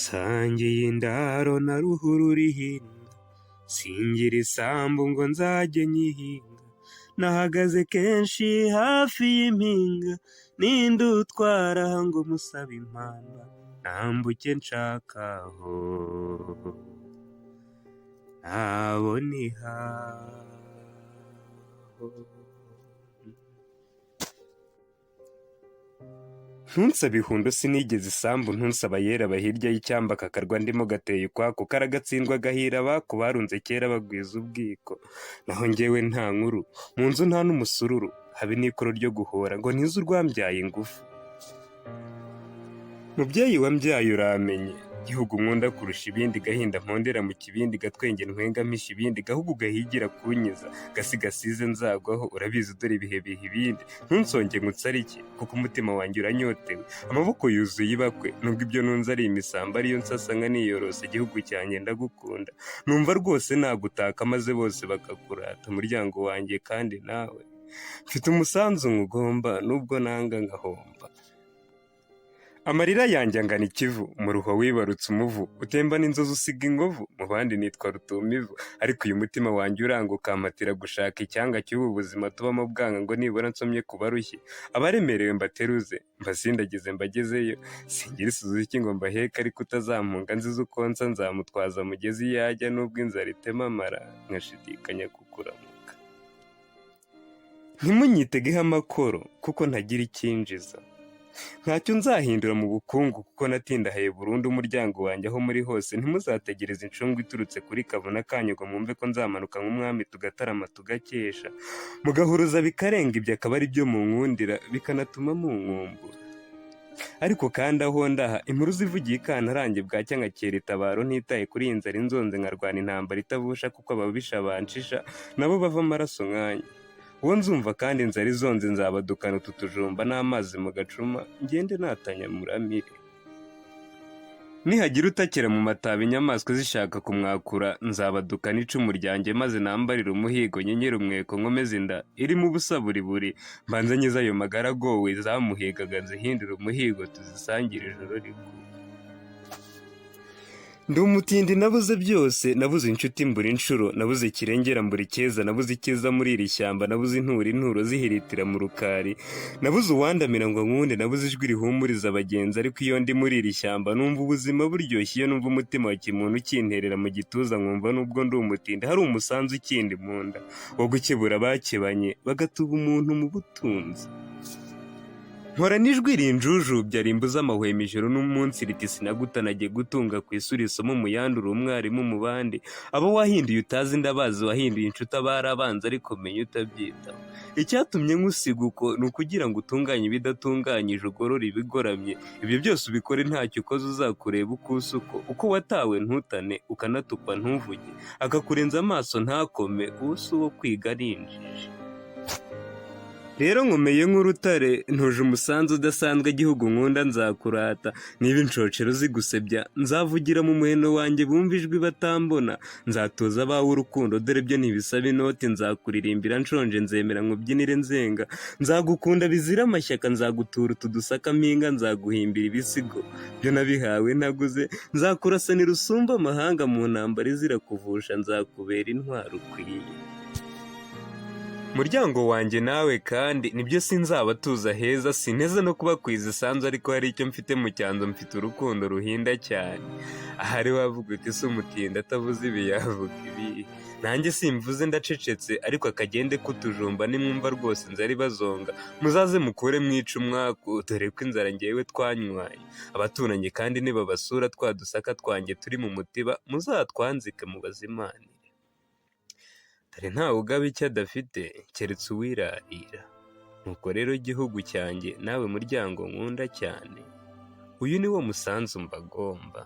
sangiye indaro na ruhuru rihinga, singira isambu ngo nzajye nyihinga, nahagaze kenshi hafi y'impinga, ninde utwara ngo musabe impamba, nambuke nshakaho ntabona ihaho. Ntunsabe ihundo sinigeze isambu, ntunsaba yera bahirya y'icyamba, kakarwa ndimo gateye ukwako, karagatsindwa gahira abako barunze kera bagwiza ubwiko. Naho njyewe nta nkuru, mu nzu nta n'umusururu, habe n'ikoro ryo guhora ngo ntize urwambyaye ingufu. Mubyeyi wambyaye uramenye, gihugu nkunda kurusha ibindi, gahinda mpondera mu kibindi, gatwenge ntwenga mpisha ibindi, gahugu gahigira kunyiza, gasigasize nzagwaho, urabizi dore ibihe biha ibindi. Ntunsonge ngutsarike kuko umutima wanjye uranyotewe, amaboko yuzuye ibakwe, nubwo ibyo nunze ari imisambi, ariyo nsasa nka niyorose, igihugu cyanjye ndagukunda, numva rwose nagutaka maze bose bakakurata, umuryango wanjye kandi nawe mfite umusanzu nkugomba, nubwo nanga nkahomba. Amarira yanjye angana ikivu, umuruho wibarutse umuvu, utembana inzozi usiga inkovu, mu bandi nitwa rutumivu, ariko uyu mutima wanjye uranga ukampatira gushaka icyanga cy'ubu buzima tubamo bwanga, ngo nibura nsomye ku barushye, abaremerewe mbateruze, mbasindagize mbagezeyo, singira isuziki ngo mbaheke, ariko utazampunga nziza uko nsa, nzamutwaza mugezi iyo ajya, nubwo inzara itema amara, nkashidikanya kukuramuka. Ntimunyitegeho amakoro kuko ntagira icyinjiza, ntacyo nzahindura mu bukungu kuko natindahaye burundu umuryango wanjye aho muri hose, ntimuzategereze incungu iturutse kuri kavuna kanyu ngo mwumve ko nzamanuka nk'umwami tugatarama tugakesha, mugahuruza bikarenga, ibyo akaba ari byo munkundira, bikanatuma munkumbura. Ariko kandi aho ndaha inkuru zivugiye ikantarange bwacya nkakera itabaro, ntitaye kuri iyi nzara inzonze, nkarwana intambara itavusha kuko ababisha banshisha nabo bava amaraso nkanjye. Uwo nzumva kandi inzara izonze, nzabadukana utu tujumba n'amazi mu gacuma, ngende natanya muramire. Nihagira utakira mu mataba inyamaswa zishaka kumwakura, nzabadukana icumu ryanjye maze nambarire umuhigo, nyenyere umweko nkomeze inda irimo ubusa buri buri, mbanze nkize ayo magara agowe, zamuhigaga nzihindure umuhigo, tuzisangire ijoro riguye. Ndi umutindi nabuze byose, nabuze inshuti mbura inshuro, nabuze kirengera mbura icyeza, nabuze icyiza muri iri shyamba, nabuze inturo zihiritira mu rukari, nabuze uwandamira ngo nkunde, nabuze ijwi rihumuriza abagenzi, ariko iyo ndi muri iri shyamba numva ubuzima buryoshye, iyo numva umutima wa kimuntu ukinterera mu gituza, nkumva nubwo ndi umutindi hari umusanzu ukindi mu nda wo gukebura abakebanye, bagatuba umuntu mu butunzi. Nkora n'ijwi rinjujubya rimbuza amahwemo ijoro n'umunsi, riti sinagutanagiye gutunga ku isuri isomo muyandura umwarimu mu bandi, abo wahinduye utazi ndabazi, wahinduye inshuti abari abanza ariko menya utabyitaho. Icyatumye nkusiga uko ni ukugira ngo utunganye ibidatunganyije, ugorore ibigoramye, ibyo byose ubikore ntacyo ukoze, uzakureba uko usa uko watawe ntutane, ukanatukwa ntuvuge, akakurenza amaso ntakome, ubusa uwo kwiga arinjije. Rero nkomeye nk'urutare, ntuje umusanzu udasanzwe, igihugu nkunda nzakurata, niba inshocero zigusebya nzavugira mu muheno wanjye bumva ijwi batambona, nzatoza abawe urukundo dore byo ntibisaba inoti, nzakuririmbira nshonje nzemera nkubyinire nzenga, nzagukunda bizira amashyaka, nzagutura utu dusaka mpinga, nzaguhimbira ibisigo byo nabihawe ntaguze, nzakurasanira usumba amahanga mu ntambara izira kuvusha, nzakubera intwaro ukwiye. Muryango wanjye nawe kandi nibyo sinzabatuza heza, sinteze no kubakwiza isanzu, ariko hari icyo mfite mu cyanzu, mfite urukundo ruhinda cyane. Ahari wavuga uti se umutindi atavuze ibi yavuga ibi, nanjye simvuze ndacecetse, ariko akagende kutujumba nimwumva rwose inzara ibazonga, muzaze mukure mwica umwaku, dore ko inzara ngewe twanywaye, abaturanyi kandi nibabasura twa dusaka twanjye turi mu mutiba, muzatwanzike mubazimane. Dore ntawe ugaba icyo adafite keretse uwirarira. Nuko rero igihugu cyanjye nawe muryango nkunda cyane, uyu ni wo musanzu mbagomba.